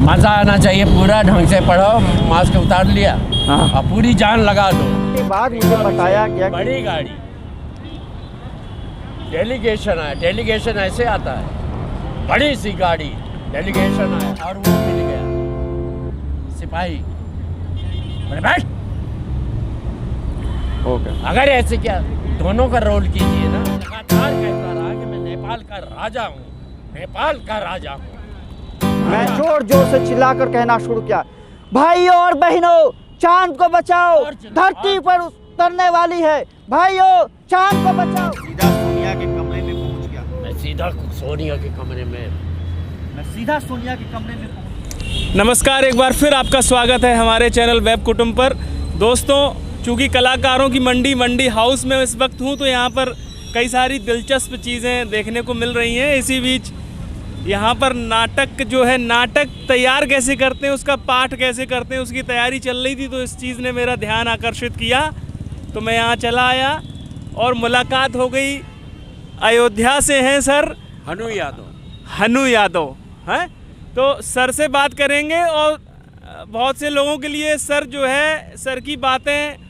मजा आना चाहिए, पूरा ढंग से पढ़ो, मास्क उतार लिया और पूरी जान लगा दो। के बाद मुझे बताया गया बड़ी गाड़ी डेलीगेशन आया, डेलीगेशन ऐसे आता है, बड़ी सी गाड़ी डेलीगेशन आया और वो मिल गया सिपाही, बोले बैठ। ओके, अगर ऐसे क्या दोनों का रोल कीजिए ना। लगातार कहता रहा कि मैं नेपाल का राजा हूँ, नेपाल का राजा हूँ। मैं जोर जोर से चिल्लाकर कहना शुरू किया, भाइयों और बहनों, चांद को बचाओ, धरती पर उतरने वाली है, भाइयों चांद को बचाओ। सीधा सोनिया के कमरे में पहुंच गया। मैं सीधा सोनिया के कमरे में पहुंच। नमस्कार, एक बार फिर आपका स्वागत है हमारे चैनल वेब कुटुंब पर। दोस्तों, चूँकि कलाकारों की मंडी हाउस में इस वक्त हूँ, तो यहाँ पर कई सारी दिलचस्प चीज़ें देखने को मिल रही हैं। इसी बीच यहाँ पर नाटक जो है, नाटक तैयार कैसे करते हैं, उसका पाठ कैसे करते हैं, उसकी तैयारी चल रही थी। तो इस चीज़ ने मेरा ध्यान आकर्षित किया, तो मैं यहाँ चला आया और मुलाकात हो गई। अयोध्या से हैं सर हनु यादव हैं, तो सर से बात करेंगे। और बहुत से लोगों के लिए सर जो है, सर की बातें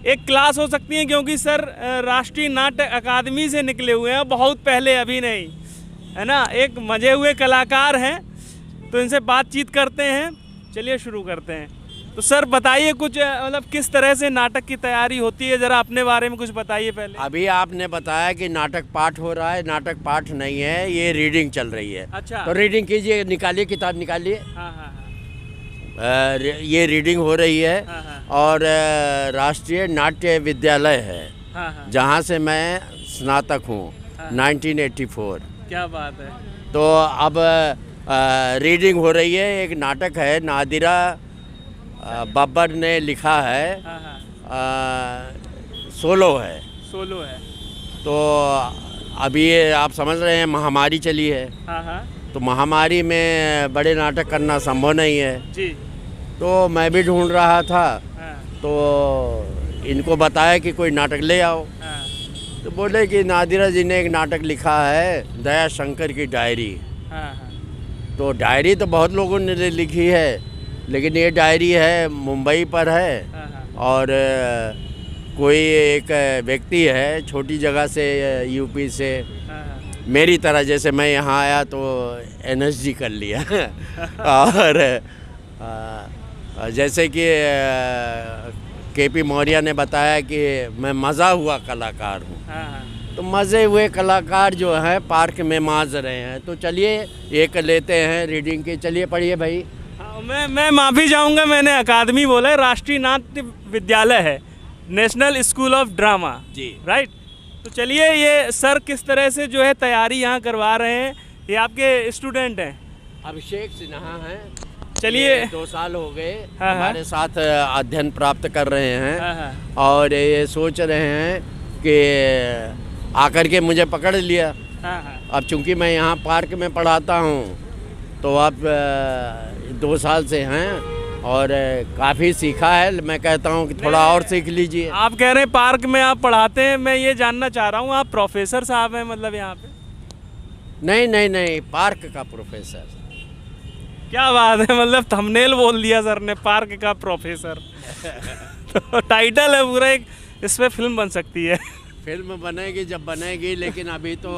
एक क्लास हो सकती हैं, क्योंकि सर राष्ट्रीय नाट्य अकादमी से निकले हुए हैं, बहुत पहले, अभी नहीं, है ना। एक मजे हुए कलाकार हैं, तो इनसे बातचीत करते हैं। चलिए शुरू करते हैं। तो सर बताइए कुछ, मतलब किस तरह से नाटक की तैयारी होती है, ज़रा अपने बारे में कुछ बताइए पहले। अभी आपने बताया कि नाटक पाठ हो रहा है, नाटक पाठ नहीं है, ये रीडिंग चल रही है। अच्छा, तो रीडिंग कीजिए, निकालिए किताब, निकालिए। हाँ हाँ हाँ, ये रीडिंग हो रही है। हाँ हाँ, और राष्ट्रीय नाट्य विद्यालय है, हाँ हाँ, जहाँ से मैं स्नातक हूँ, हाँ। 1984। क्या बात है। तो अब रीडिंग हो रही है। एक नाटक है, नादिरा बब्बर ने लिखा है, हाँ हाँ, सोलो है। सोलो है। तो अभी ये आप समझ रहे हैं, महामारी चली है, हाँ हाँ, तो महामारी में बड़े नाटक करना संभव नहीं है। जी, तो मैं भी ढूंढ रहा था, हाँ तो इनको बताया कि कोई नाटक ले आओ। हाँ, तो बोले कि नादिरा जी ने एक नाटक लिखा है, दया शंकर की डायरी। हाँ हाँ, तो डायरी तो बहुत लोगों ने लिखी है, लेकिन ये डायरी है, मुंबई पर है। हाँ हाँ, और कोई एक व्यक्ति है, छोटी जगह से, यूपी से, हाँ हाँ, मेरी तरह, जैसे मैं यहाँ आया तो एनएसजी कर लिया। और जैसे कि केपी मौर्य ने बताया कि मैं मज़ा हुआ कलाकार हूँ, हाँ हाँ, तो मज़े हुए कलाकार जो हैं पार्क में माज रहे हैं। तो चलिए एक लेते हैं रीडिंग की। चलिए पढ़िए भाई। हाँ, मैं माफ़ी चाहूँगा, मैंने अकादमी बोला है, राष्ट्रीय नाट्य विद्यालय है, नेशनल स्कूल ऑफ ड्रामा जी, राइट। तो चलिए, ये सर किस तरह से जो है तैयारी यहाँ करवा रहे हैं, ये आपके स्टूडेंट हैं? अभिषेक सिन्हा हैं। चलिए, 2 साल हो गए हाँ, हमारे साथ अध्ययन प्राप्त कर रहे हैं। हाँ हाँ, और ये सोच रहे हैं कि आकर के मुझे पकड़ लिया। हाँ हाँ, अब चूंकि मैं यहाँ पार्क में पढ़ाता हूँ, तो अब 2 साल से हैं और काफ़ी सीखा है। मैं कहता हूँ कि थोड़ा और सीख लीजिए। आप कह रहे हैं पार्क में आप पढ़ाते हैं, मैं ये जानना चाह रहा हूँ, आप प्रोफेसर साहब हैं मतलब यहाँ पे? नहीं, पार्क का प्रोफेसर। क्या बात है, मतलब थंबनेल बोल दिया सर ने, पार्क का प्रोफेसर। तो टाइटल है पूरा एक, इस पे फिल्म बन सकती है। फिल्म बनेगी जब बनेगी, लेकिन अभी तो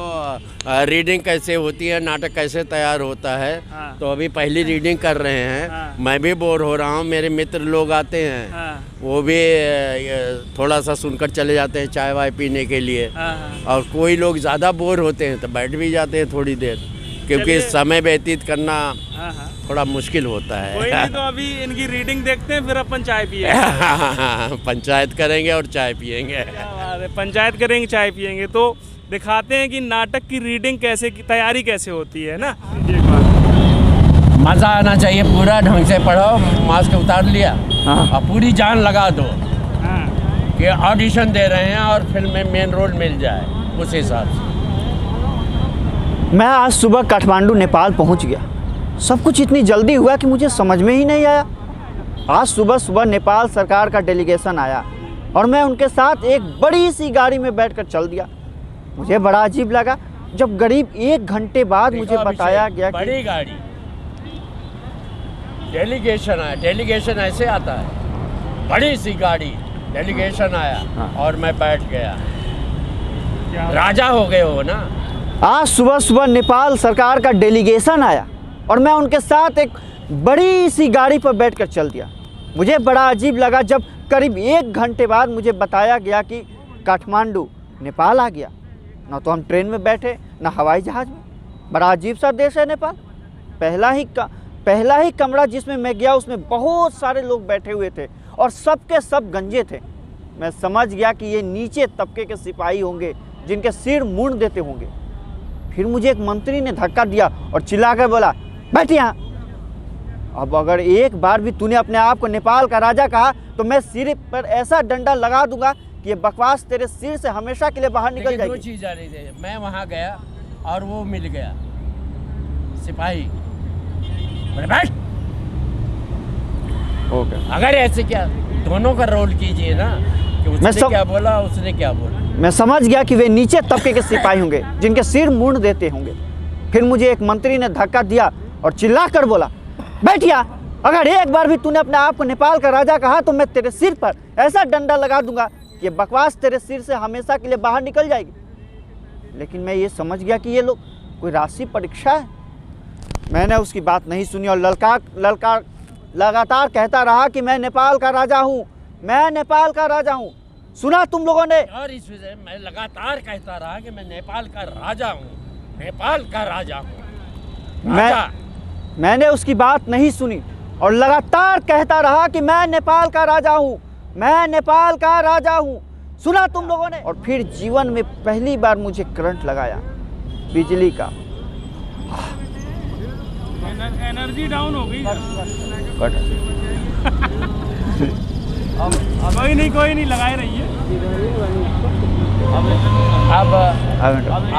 रीडिंग कैसे होती है, नाटक कैसे तैयार होता है, हाँ। तो अभी पहली रीडिंग कर रहे हैं। हाँ। मैं भी बोर हो रहा हूँ, मेरे मित्र लोग आते हैं, हाँ वो भी थोड़ा सा सुनकर चले जाते हैं चाय वाय पीने के लिए। हाँ हाँ, और कोई लोग ज़्यादा बोर होते हैं तो बैठ भी जाते हैं थोड़ी देर, क्योंकि समय व्यतीत करना हाँ हाँ, थोड़ा मुश्किल होता कोई है। नहीं, तो अभी इनकी रीडिंग देखते हैं, फिर अपन चाय पिएंगे। पंचायत करेंगे और चाय पिएंगे। क्या बात है, पंचायत करेंगे, चाय पिएंगे। तो दिखाते हैं कि नाटक की रीडिंग कैसे की तैयारी कैसे होती है ना। मज़ा आना चाहिए, पूरा ढंग से पढ़ो, मास्क उतार लिया और पूरी जान लगा दो हाँ, कि ऑडिशन दे रहे हैं और फिल्म में मेन रोल मिल जाए, उस हिसाब से। मैं आज सुबह काठमांडू नेपाल पहुंच गया। सब कुछ इतनी जल्दी हुआ कि मुझे समझ में ही नहीं आया। आज सुबह नेपाल सरकार का डेलीगेशन आया और मैं उनके साथ एक बड़ी सी गाड़ी में बैठकर चल दिया। मुझे बड़ा अजीब लगा जब करीब 1 घंटे बाद मुझे बताया गया कि बड़ी गाड़ी डेलीगेशन आया, डेलीगेशन ऐसे आता है, बड़ी सी गाड़ी डेलीगेशन आया। हाँ। और मैं बैठ गया। राजा हो गए हो ना। आज सुबह सुबह नेपाल सरकार का डेलीगेशन आया और मैं उनके साथ एक बड़ी सी गाड़ी पर बैठकर चल दिया। मुझे बड़ा अजीब लगा जब करीब 1 घंटे बाद मुझे बताया गया कि काठमांडू नेपाल आ गया। ना तो हम ट्रेन में बैठे, ना हवाई जहाज़ में। बड़ा अजीब सा देश है नेपाल। पहला ही कमरा जिसमें मैं गया उसमें बहुत सारे लोग बैठे हुए थे और सबके सब गंजे थे। मैं समझ गया कि ये नीचे तबके के सिपाही होंगे जिनके सिर मुंड देते होंगे। फिर मुझे एक मंत्री ने धक्का दिया और चिल्लाकर बोला, बैठ यहाँ। अब अगर एक बार भी तूने अपने आप को नेपाल का राजा कहा तो मैं सिर पर ऐसा डंडा लगा दूंगा कि ये बकवास तेरे सिर से हमेशा के लिए बाहर निकल लेकिन दो जाएगी। चीज़ आ रही थी, मैं वहाँ गया और वो मिल गया सिपाही, बोले बैठ। ओके। अगर ऐसे क्या दोनों का रोल कीजिए ना कि उसने क्या बोला उसने क्या बोला। मैं समझ गया कि वे नीचे तबके के सिपाही होंगे जिनके सिर मुंड देते होंगे। फिर मुझे एक मंत्री ने धक्का दिया और चिल्लाकर बोला, बैठिया, अगर एक बार भी तूने अपने आप को नेपाल का राजा कहा तो मैं तेरे सिर पर ऐसा डंडा लगा दूंगा कि ये बकवास तेरे सिर से हमेशा के लिए बाहर निकल जाएगी। लेकिन मैं ये समझ गया कि ये लोग कोई राशि परीक्षा है। मैंने उसकी बात नहीं सुनी और लगातार कहता रहा कि मैं नेपाल का राजा हूँ, मैं नेपाल का राजा हूँ। सुना तुम लोगों ने? और इस वजह मैं लगातार कहता रहा कि मैं नेपाल का राजा हूँ, नेपाल का राजा हूँ। मैंने उसकी बात नहीं सुनी और लगातार कहता रहा कि मैं नेपाल का राजा हूँ, मैं नेपाल का राजा हूँ। सुना तुम लोगों ने? और फिर जीवन में पहली बार मुझे करंट लगाया, बिजली का। एनर्जी डाउन हो गई। कोई नहीं लगाए रही है।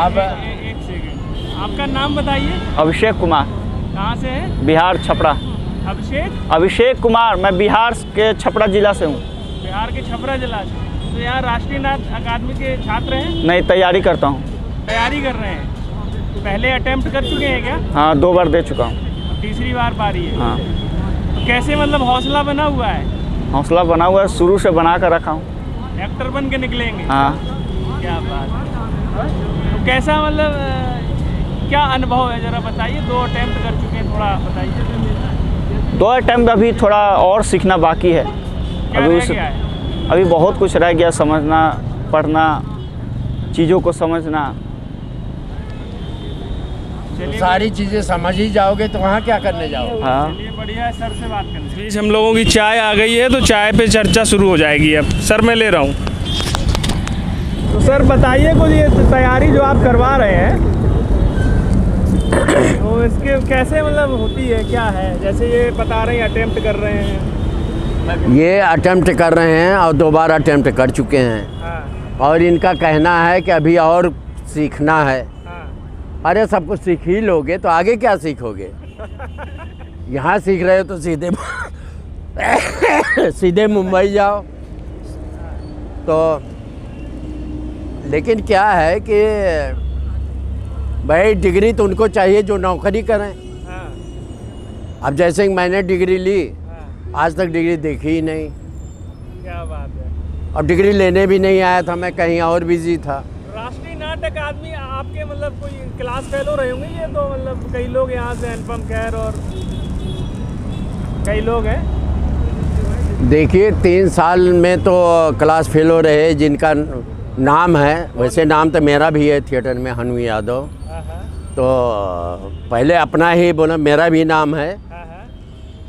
अब एक सेकंड, आपका नाम बताइए। अभिषेक कुमार। कहाँ से है? बिहार, छपरा। अभिषेक कुमार, मैं बिहार के छपरा जिला से हूँ। बिहार के छपरा जिला से। तो यहाँ राष्ट्रीय नाट्य अकादमी के छात्र हैं? नहीं, तैयारी करता हूँ। तैयारी कर रहे हैं। पहले अटेम्प्ट कर चुके हैं क्या? हाँ, 2 बार दे चुका हूँ। तीसरी बार पारी है। हाँ। तो कैसे मतलब हौसला बना हुआ है? हौसला बना हुआ है, शुरू से बना कर रखा हूँ। एक्टर बन के निकलेंगे? हाँ। क्या बात है। तो कैसा मतलब क्या अनुभव है, ज़रा बताइए। 2 अटेम्प्ट कर चुके हैं, थोड़ा बताइए। 2 अटेम्प्ट, अभी थोड़ा और सीखना बाकी है। अभी बहुत कुछ रह गया, समझना, पढ़ना, चीज़ों को समझना। सारी चीज़ें समझ ही जाओगे तो वहाँ क्या करने जाओगे। हाँ। चलिए, बढ़िया है, सर से बात करने। बीच हम लोगों की चाय आ गई है तो चाय पे चर्चा शुरू हो जाएगी। अब सर मैं ले रहा हूँ। तो सर बताइए कुछ, ये तैयारी जो आप करवा रहे हैं तो इसके कैसे मतलब होती है, क्या है? जैसे ये बता रहे हैं अटेम्प्ट कर रहे हैं। ये अटेम्प्ट कर रहे हैं और 2 बार अटेम्प्ट कर चुके हैं। हाँ। और इनका कहना है कि अभी और सीखना है। हाँ। अरे सब कुछ सीख ही लोगे तो आगे क्या सीखोगे। यहाँ सीख रहे हो तो सीधे मुंबई जाओ। तो लेकिन क्या है कि भाई डिग्री तो उनको चाहिए जो नौकरी करें। हाँ। अब जैसे कि मैंने डिग्री ली, हाँ। आज तक डिग्री देखी ही नहीं। क्या बात है। अब डिग्री लेने भी नहीं आया था, मैं कहीं और बिजी था। राष्ट्रीय नाट्य अकादमी आपके मतलब कोई क्लास फेलो रहे होंगे ये तो, मतलब कई लोग यहाँ से, अनुपम खेर और कई लोग हैं। देखिए 3 साल में तो क्लास फेलो रहे जिनका नाम है। वैसे नाम तो मेरा भी है थिएटर में, हनु यादव। तो पहले अपना ही बोला, मेरा भी नाम है।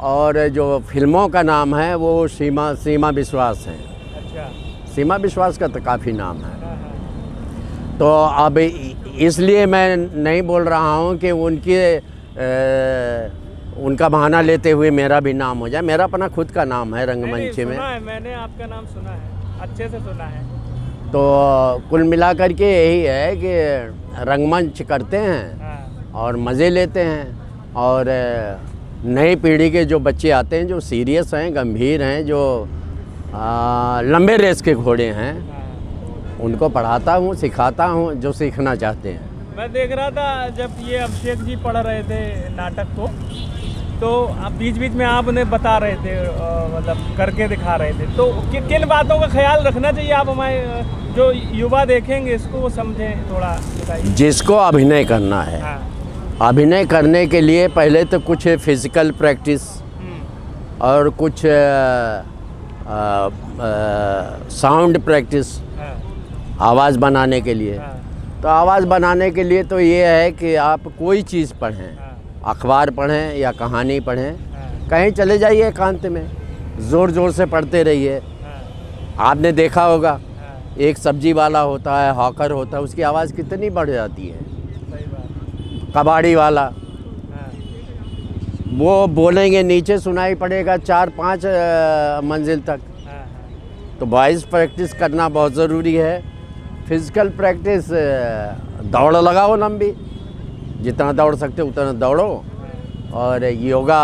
और जो फिल्मों का नाम है वो सीमा विश्वास है। अच्छा। सीमा विश्वास का तो काफ़ी नाम है। तो अब इसलिए मैं नहीं बोल रहा हूँ कि उनका बहाना लेते हुए मेरा भी नाम हो जाए। मेरा अपना खुद का नाम है रंगमंच में। सुना है, मैंने आपका नाम सुना है, अच्छे से सुना है। तो कुल मिलाकर के यही है कि रंगमंच करते हैं और मज़े लेते हैं। और नई पीढ़ी के जो बच्चे आते हैं जो सीरियस हैं, गंभीर हैं, जो लंबे रेस के घोड़े हैं, उनको पढ़ाता हूँ, सिखाता हूँ जो सीखना चाहते हैं। मैं देख रहा था जब ये अभिषेक जी पढ़ रहे थे नाटक को, तो आप बीच बीच में आप उन्हें बता रहे थे, मतलब करके दिखा रहे थे, तो किन बातों का ख्याल रखना चाहिए? आप हमारे जो युवा देखेंगे इसको वो समझें, थोड़ा बताइए। जिसको अभिनय करना है, हाँ। अभिनय करने के लिए पहले तो कुछ फिजिकल प्रैक्टिस और कुछ साउंड प्रैक्टिस, हाँ। आवाज़ बनाने के लिए। हाँ। तो आवाज़ बनाने के लिए तो ये है कि आप कोई चीज़ पढ़ें, हाँ। अखबार पढ़ें या कहानी पढ़ें, हाँ। कहीं चले जाइए एकांत में, ज़ोर ज़ोर से पढ़ते रहिए। हाँ। आपने देखा होगा, हाँ। एक सब्जी वाला होता है, हॉकर होता है, उसकी आवाज़ कितनी बढ़ जाती है। सही बात। कबाड़ी वाला, हाँ। वो बोलेंगे नीचे सुनाई पड़ेगा 4-5 मंजिल तक। हाँ। तो वॉइस प्रैक्टिस करना बहुत ज़रूरी है। फिज़िकल प्रैक्टिस, दौड़ लगाओ लंबी, जितना दौड़ सकते उतना दौड़ो। और योगा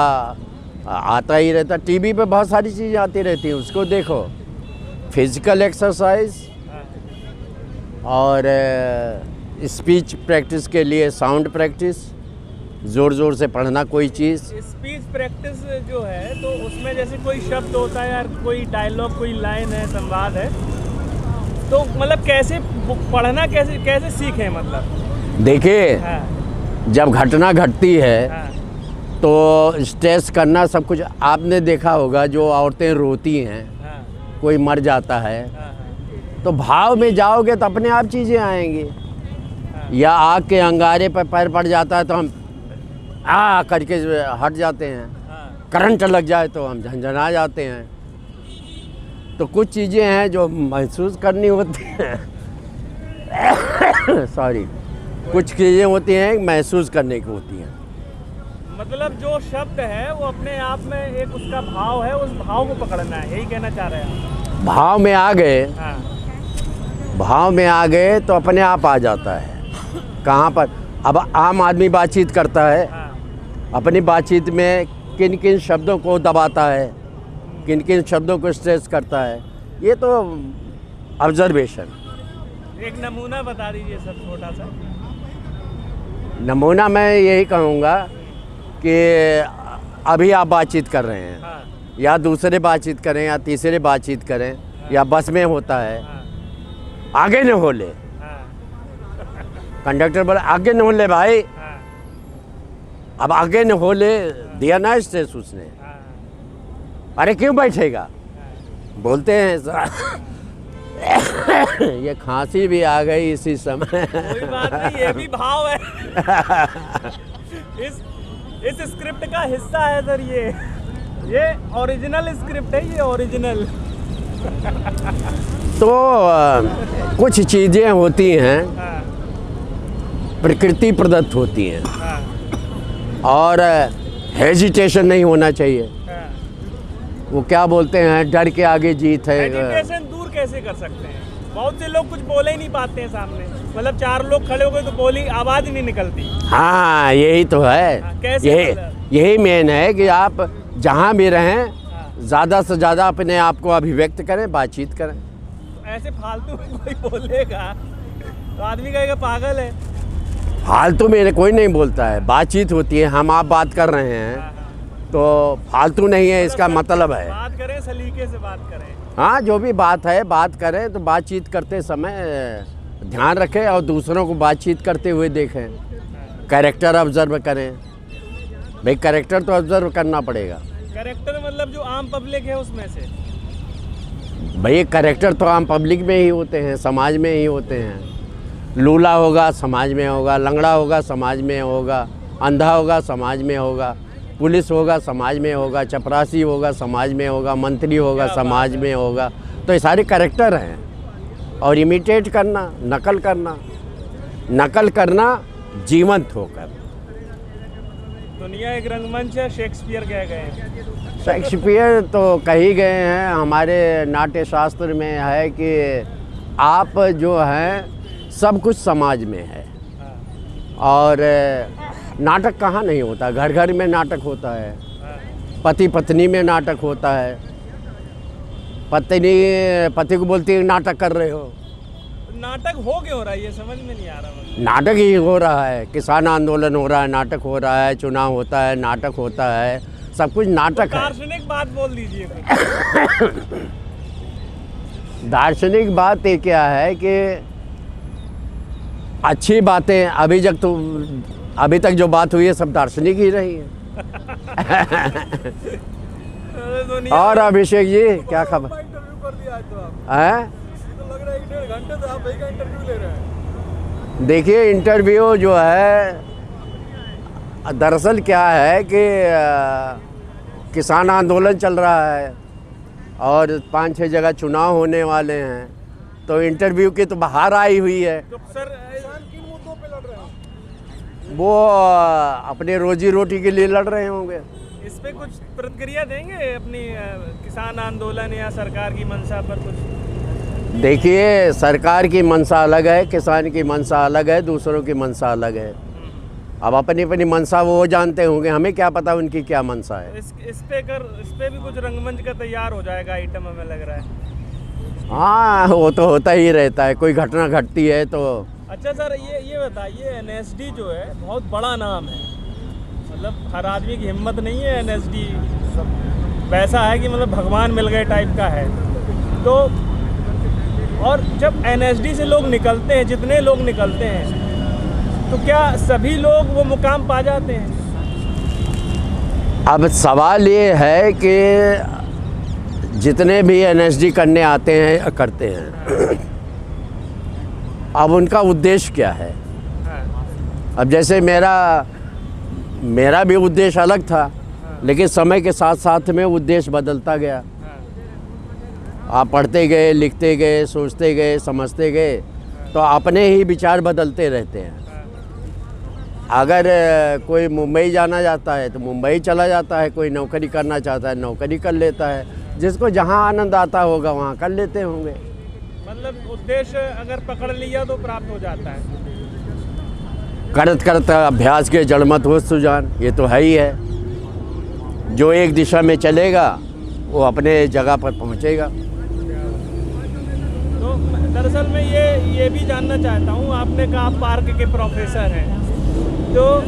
आता ही रहता, टीवी पे बहुत सारी चीज़ें आती रहती हैं, उसको देखो। फिज़िकल एक्सरसाइज और स्पीच प्रैक्टिस के लिए साउंड प्रैक्टिस, ज़ोर ज़ोर से पढ़ना कोई चीज़। स्पीच प्रैक्टिस जो है तो उसमें जैसे कोई शब्द होता है यार, कोई डायलॉग, कोई लाइन है, संवाद है, तो मतलब कैसे पढ़ना, कैसे सीखें मतलब? देखिए, हाँ। जब घटना घटती है हाँ। तो स्ट्रेस करना सब कुछ। आपने देखा होगा जो औरतें रोती हैं, हाँ। कोई मर जाता है, हाँ। तो भाव में जाओगे तो अपने आप चीज़ें आएंगी। हाँ। या आग के अंगारे पर पैर पड़ जाता है तो हम करके हट जाते हैं। हाँ। करंट लग जाए तो हम झंझना जाते हैं। तो कुछ चीज़ें हैं जो महसूस करनी होती हैं सॉरी, कुछ चीज़ें होती हैं महसूस करने की होती हैं। मतलब जो शब्द है वो अपने आप में एक उसका भाव है, उस भाव को पकड़ना है, यही कहना चाह रहे हैं आप? भाव में आ गए, हाँ। भाव में आ गए तो अपने आप आ जाता है। कहाँ पर अब आम आदमी बातचीत करता है, हाँ। अपनी बातचीत में किन किन शब्दों को दबाता है, किन किन शब्दों को स्ट्रेस करता है, ये तो ऑब्जर्वेशन। एक नमूना बता दीजिए सर, छोटा सा। नमूना मैं यही कहूँगा कि अभी आप बातचीत कर रहे हैं, हाँ। या दूसरे बातचीत करें या तीसरे बातचीत करें, या बस में होता है, हाँ। आगे न हो ले, हाँ। कंडक्टर बोले आगे न हो ले भाई। हाँ। अब आगे न हो ले दिया ना स्ट्रेस उसने, हाँ। अरे क्यों बैठेगा, हाँ। बोलते हैं ये खांसी भी आ गई इसी समय। कोई बात नहीं, ये भी भाव है। इस स्क्रिप्ट का हिस्सा है सर, ये ओरिजिनल स्क्रिप्ट है, ये ओरिजिनल। तो कुछ चीज़ें होती हैं हाँ। प्रकृति प्रदत्त होती हैं, हाँ। और हेजिटेशन नहीं होना चाहिए। हाँ। वो क्या बोलते हैं, डर के आगे जीत है। हेजिटेशन दूर कैसे कर सकते हैं? बहुत से लोग कुछ बोले ही नहीं पाते हैं सामने, मतलब 4 लोग खड़े हो गए तो बोली आवाज़ ही नहीं निकलती। हाँ, यही तो है। हाँ, कैसे यही मेन है कि आप जहाँ भी रहें, हाँ। ज़्यादा से ज़्यादा अपने आप को अभिव्यक्त करें, बातचीत करें। तो ऐसे फालतू में कोई बोलेगा तो आदमी कहेगा पागल है। फालतू में कोई नहीं बोलता है, बातचीत होती है। हम आप बात कर रहे हैं हाँ। तो फालतू नहीं है, इसका मतलब है। बात करें, सलीके से बात करें। हाँ, जो भी बात है बात करें, तो बातचीत करते समय ध्यान रखें और दूसरों को बातचीत करते हुए देखें, कैरेक्टर ऑब्जर्व करें। भाई कैरेक्टर तो ऑब्जर्व करना पड़ेगा। कैरेक्टर मतलब जो आम पब्लिक है उसमें से? भाई कैरेक्टर तो आम पब्लिक में ही होते हैं, समाज में ही होते हैं। लूला होगा समाज में होगा, लंगड़ा होगा समाज में होगा, अंधा होगा समाज में होगा, पुलिस होगा समाज में होगा, चपरासी होगा समाज में होगा, मंत्री होगा समाज में होगा। तो ये सारे कैरेक्टर हैं। और इमिटेट करना, नकल करना जीवंत होकर। दुनिया एक रंगमंच है, शेक्सपियर कह गए हैं। शेक्सपियर तो कही गए हैं, हमारे नाट्य शास्त्र में है कि आप जो हैं सब कुछ समाज में है। हाँ। और नाटक कहाँ नहीं होता, घर घर में नाटक होता है, हाँ। पति पत्नी में नाटक होता है। पत्नी पति को बोलती है नाटक कर रहे हो, नाटक हो क्यों रहा है ये समझ में नहीं आ रहा मुझे। नाटक ही हो रहा है, किसान आंदोलन हो रहा है, नाटक हो रहा है, चुनाव होता है, नाटक होता है, सब कुछ नाटक है। दार्शनिक बात बोल दीजिए फिर। दार्शनिक बात ये क्या है कि अच्छी बातें अभी तक जो बात हुई है सब दार्शनिक ही रही है। दुनिया और अभिषेक जी क्या खबर इंटरव्यू कर दिया आज तो आप, है? तो लग रहा है 1.5 घंटे से आप एक का इंटरव्यू ले रहे हैं। देखिए इंटरव्यू जो है दरअसल क्या है कि किसान आंदोलन चल रहा है और 5-6 जगह चुनाव होने वाले हैं, तो इंटरव्यू की तो बाहर आई हुई है। तो सर किसान किन मुद्दों पे लड़ रहे हैं? वो अपने रोजी रोटी के लिए लड़ रहे होंगे। इस पे कुछ प्रतिक्रिया देंगे अपनी किसान आंदोलन या सरकार की मंशा पर कुछ? देखिए सरकार की मंशा अलग है, किसान की मंशा अलग है, दूसरों की मंशा अलग है। अब अपनी अपनी मंशा वो जानते होंगे, हमें क्या पता उनकी क्या मंशा है। इस पे भी कुछ रंगमंच का तैयार हो जाएगा आइटम हमें लग रहा है। हाँ वो तो होता ही रहता है, कोई घटना घटती है तो। अच्छा सर ये बताइए, एनएसडी जो है बहुत बड़ा नाम है, मतलब हर आदमी की हिम्मत नहीं है। एनएसडी वैसा है कि मतलब भगवान मिल गए टाइप का है। तो और जब एनएसडी से लोग निकलते हैं, जितने लोग निकलते हैं, तो क्या सभी लोग वो मुकाम पा जाते हैं? अब सवाल ये है कि जितने भी एनएसडी करने आते हैं करते हैं, अब उनका उद्देश्य क्या है? अब जैसे मेरा भी उद्देश्य अलग था, लेकिन समय के साथ साथ में उद्देश्य बदलता गया। आप पढ़ते गए, लिखते गए, सोचते गए, समझते गए, तो अपने ही विचार बदलते रहते हैं। अगर कोई मुंबई जाना चाहता है तो मुंबई चला जाता है, कोई नौकरी करना चाहता है नौकरी कर लेता है, जिसको जहाँ आनंद आता होगा वहाँ कर लेते होंगे। मतलब उद्देश्य अगर पकड़ लिया तो प्राप्त हो जाता है। करत करत अभ्यास के जड़मत हो सुजान, ये तो है ही है। जो एक दिशा में चलेगा वो अपने जगह पर पहुँचेगा। तो दरअसल मैं ये भी जानना चाहता हूँ, आपने कहा आप पार्क के प्रोफेसर हैं, तो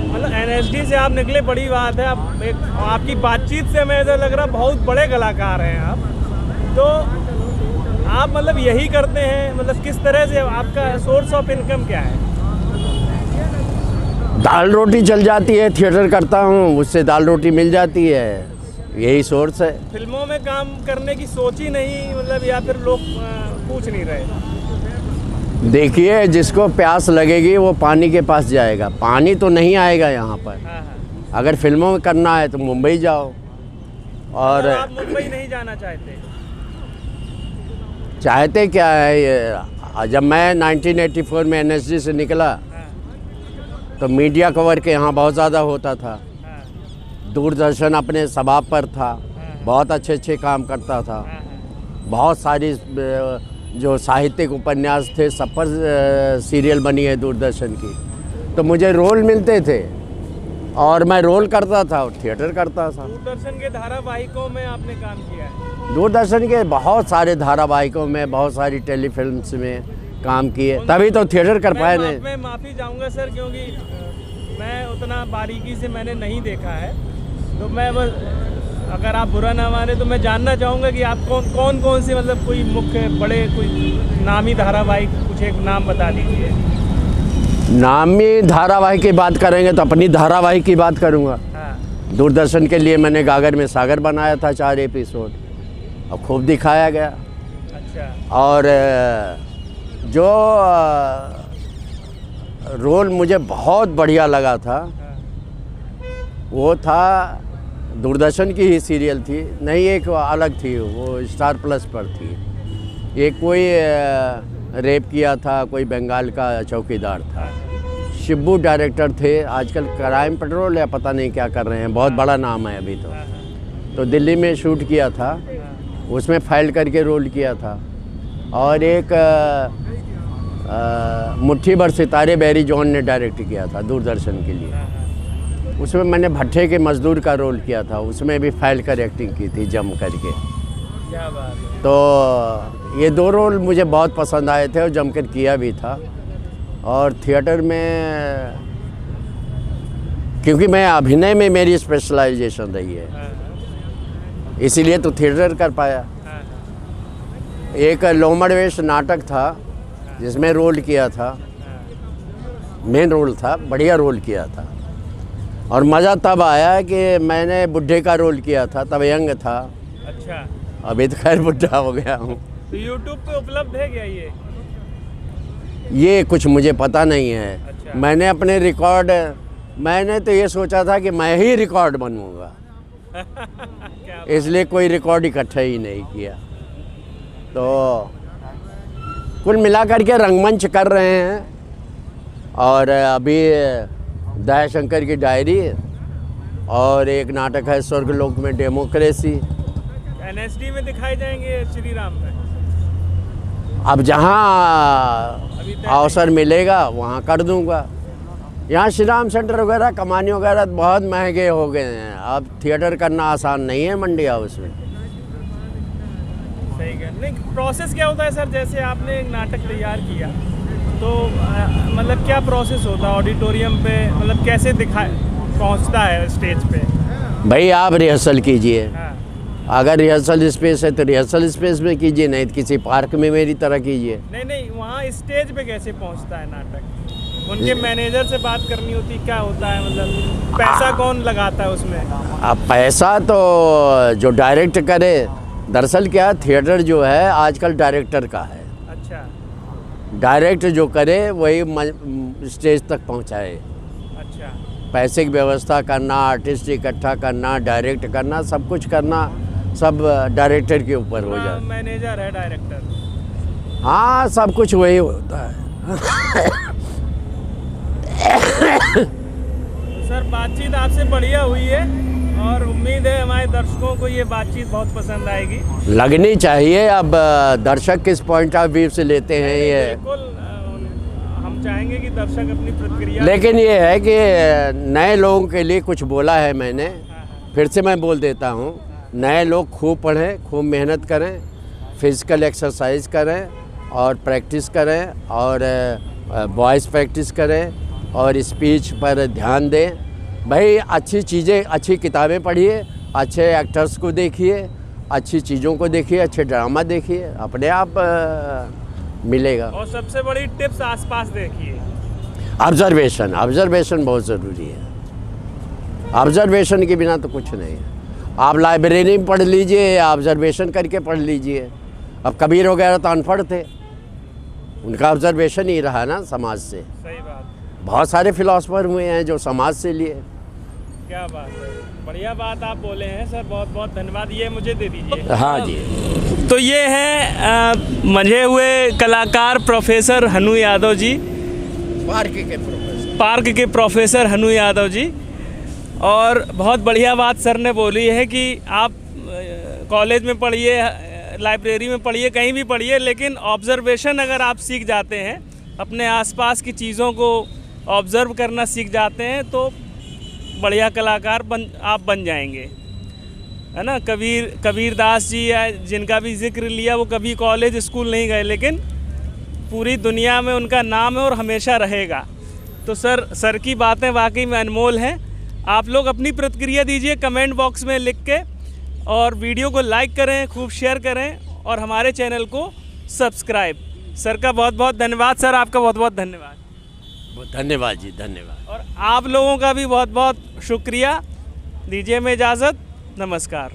मतलब एनएसडी से आप निकले, बड़ी बात है। आपकी बातचीत से मैं ऐसा लग रहा बहुत बड़े कलाकार हैं आप। तो आप मतलब यही करते हैं, मतलब किस तरह से आपका सोर्स ऑफ इनकम क्या है? दाल रोटी चल जाती है, थिएटर करता हूँ, उससे दाल रोटी मिल जाती है, यही सोर्स है। फिल्मों में काम करने की सोच ही नहीं, मतलब या फिर लोग पूछ नहीं रहे? देखिए जिसको प्यास लगेगी वो पानी के पास जाएगा, पानी तो नहीं आएगा यहाँ पर। हाँ हाँ। अगर फिल्मों में करना है तो मुंबई जाओ। और आप मुंबई नहीं जाना चाहते? चाहते क्या है ये, जब मैं 1984 में एनएसडी से निकला तो मीडिया कवर के यहाँ बहुत ज़्यादा होता था। दूरदर्शन अपने सबाब पर था, बहुत अच्छे काम करता था। बहुत सारी जो साहित्यिक उपन्यास थे सब पर सीरियल बनी है दूरदर्शन की, तो मुझे रोल मिलते थे और मैं रोल करता था और थिएटर करता था। दूरदर्शन के धारावाहिकों में आपने काम किया है? दूरदर्शन के बहुत सारे धारावाहिकों में, बहुत सारी टेलीफिल्म्स में काम किए, तभी तो थिएटर कर पाए नहीं। मैं माफ़ी चाहूँगा सर, क्योंकि मैं उतना बारीकी से मैंने नहीं देखा है, तो मैं बस, अगर आप बुरा ना माने तो मैं जानना चाहूँगा कि आप कौन से मतलब कोई मुख्य बड़े कोई नामी धारावाहिक, कुछ एक नाम बता दीजिए। नामी धारावाहिक की बात करेंगे तो अपनी धारावाहिक की बात करूँगा। हाँ। दूरदर्शन के लिए मैंने गागर में सागर बनाया था 4 एपिसोड, और खूब दिखाया गया। अच्छा। और जो रोल मुझे बहुत बढ़िया लगा था वो था, दूरदर्शन की ही सीरियल थी, नहीं एक अलग थी, वो स्टार प्लस पर थी। एक कोई रेप किया था, कोई बंगाल का चौकीदार था। शिब्बू डायरेक्टर थे, आजकल क्राइम पेट्रोल या पता नहीं क्या कर रहे हैं, बहुत बड़ा नाम है अभी तो दिल्ली में शूट किया था, उसमें फाइल करके रोल किया था। और एक मुट्ठी भर सितारे बैरी जॉन ने डायरेक्ट किया था दूरदर्शन के लिए, उसमें मैंने भट्टे के मजदूर का रोल किया था, उसमें भी फाइल कर एक्टिंग की थी जम करके। क्या बात है। तो ये 2 रोल मुझे बहुत पसंद आए थे और जमकर किया भी था। और थिएटर में क्योंकि मैं अभिनय में मेरी स्पेशलाइजेशन रही है, हाँ, इसीलिए तो थिएटर कर पाया। हाँ, एक लोमड़वेश नाटक था जिसमें रोल किया था, मेन रोल था, बढ़िया रोल किया था। और मज़ा तब आया कि मैंने बुढ़े का रोल किया था, तब यंग था। अच्छा, अभी तो खैर बुढ़ा हो गया हूँ। तो यूट्यूब पे उपलब्ध है क्या ये कुछ मुझे पता नहीं है। अच्छा। मैंने अपने रिकॉर्ड, मैंने तो ये सोचा था कि मैं ही रिकॉर्ड बनूँगा, क्या इसलिए कोई रिकॉर्ड इकट्ठा ही नहीं किया। तो कुल मिलाकर के रंगमंच कर रहे हैं। और अभी दयाशंकर की डायरी और एक नाटक है स्वर्गलोक में डेमोक्रेसी। एनएसडी में दिखाए जाएंगे श्री राम में? अब जहाँ अभी तय अवसर मिलेगा वहाँ कर दूँगा। यहाँ श्री राम सेंटर वगैरह, कमानी वगैरह बहुत महंगे हो गए हैं। अब थिएटर करना आसान नहीं है मंडी हाउस में। सही है। नहीं, प्रोसेस क्या होता है सर? जैसे आपने एक नाटक तैयार किया तो मतलब क्या प्रोसेस होता है ऑडिटोरियम पे, मतलब कैसे पहुंचता है स्टेज पे? भाई आप रिहर्सल कीजिए, हाँ, अगर रिहर्सल स्पेस है तो रिहर्सल स्पेस में कीजिए, नहीं तो किसी पार्क में मेरी तरह कीजिए। नहीं, वहाँ स्टेज पे कैसे पहुंचता है नाटक? उनके मैनेजर से बात करनी होती, क्या होता है, मतलब पैसा कौन लगाता है उसमें? अब पैसा तो जो डायरेक्ट करे, दरअसल क्या थिएटर जो है आजकल डायरेक्टर का है। अच्छा, डायरेक्ट जो करे वही स्टेज तक पहुंचाए। अच्छा, पैसे की व्यवस्था करना, आर्टिस्ट इकट्ठा करना, डायरेक्ट करना, सब कुछ करना सब डायरेक्टर के ऊपर हो जाए। मैनेजर है डायरेक्टर? हाँ, सब कुछ वही होता है। सर बातचीत आपसे बढ़िया हुई है और उम्मीद है हमारे दर्शकों को ये बातचीत बहुत पसंद आएगी। लगनी चाहिए। अब दर्शक किस पॉइंट ऑफ व्यू से लेते हैं ये, बिल्कुल हम चाहेंगे कि दर्शक अपनी प्रतिक्रिया। लेकिन ये है कि नए लोगों के लिए कुछ बोला है मैंने, हाँ, फिर से मैं बोल देता हूँ। नए लोग खूब पढ़ें, खूब मेहनत करें, फिजिकल एक्सरसाइज करें और प्रैक्टिस करें और वॉइस प्रैक्टिस करें और स्पीच पर ध्यान दें। भाई अच्छी चीज़ें, अच्छी किताबें पढ़िए, अच्छे एक्टर्स को देखिए, अच्छी चीज़ों को देखिए, अच्छे ड्रामा देखिए, अपने आप मिलेगा। और सबसे बड़ी टिप्स आसपास देखिए। ऑब्जर्वेशन बहुत ज़रूरी है। ऑब्जर्वेशन के बिना तो कुछ नहीं है। आप लाइब्रेरी में पढ़ लीजिए या ऑब्जर्वेशन करके पढ़ लीजिए। अब कबीर वगैरह तो अनपढ़ थे, उनका ऑब्जर्वेशन ही रहा ना समाज से। सही बात, बहुत सारे फिलोसफर हुए हैं जो समाज से लिए। क्या बात है, बढ़िया बात आप बोले हैं सर, बहुत बहुत धन्यवाद। ये मुझे दे दीजिए। हाँ जी। तो ये है मंझे हुए कलाकार प्रोफेसर हनु यादव जी, पार्क के प्रोफेसर हनु यादव जी। और बहुत बढ़िया बात सर ने बोली है कि आप कॉलेज में पढ़िए, लाइब्रेरी में पढ़िए, कहीं भी पढ़िए, लेकिन ऑब्जर्वेशन अगर आप सीख जाते हैं, अपने आसपास की चीज़ों को ऑब्ज़र्व करना सीख जाते हैं, तो बढ़िया कलाकार आप बन जाएंगे, है ना। कबीरदास जी है, जिनका भी जिक्र लिया, वो कभी कॉलेज स्कूल नहीं गए, लेकिन पूरी दुनिया में उनका नाम है और हमेशा रहेगा। तो सर की बातें वाकई में अनमोल हैं। आप लोग अपनी प्रतिक्रिया दीजिए कमेंट बॉक्स में लिख के, और वीडियो को लाइक करें, खूब शेयर करें और हमारे चैनल को सब्सक्राइब। सर का बहुत बहुत धन्यवाद। सर आपका बहुत बहुत धन्यवाद। धन्यवाद जी, धन्यवाद। और आप लोगों का भी बहुत बहुत शुक्रिया। दीजिए मैं इजाज़त, नमस्कार।